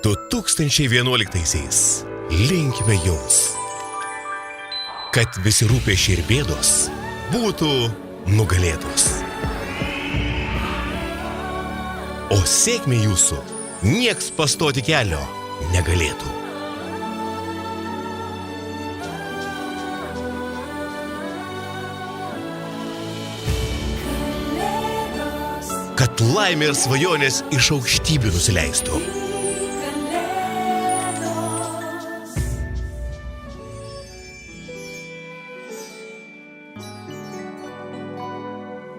2011-aisiais linkime jums, kad visi rūpesčiai ir bėdos būtų nugalėtos. O sėkmė jūsų nieks pastoti kelio negalėtų. Kad laimė ir svajonės iš aukštybių nusileistų.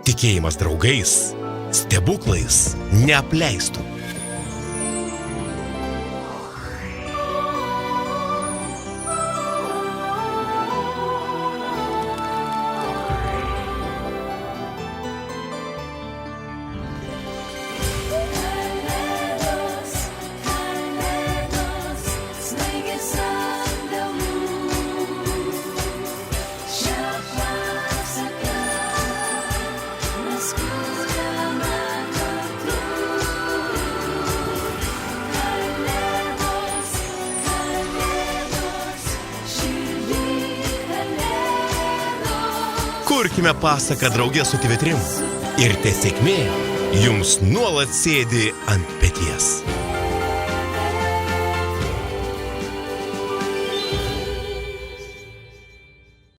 Tikėjimas draugais, stebuklais neapleistų. Kurkime pasaką draugė su TV3 ir te sėkmė jums nuolat sėdi ant peties.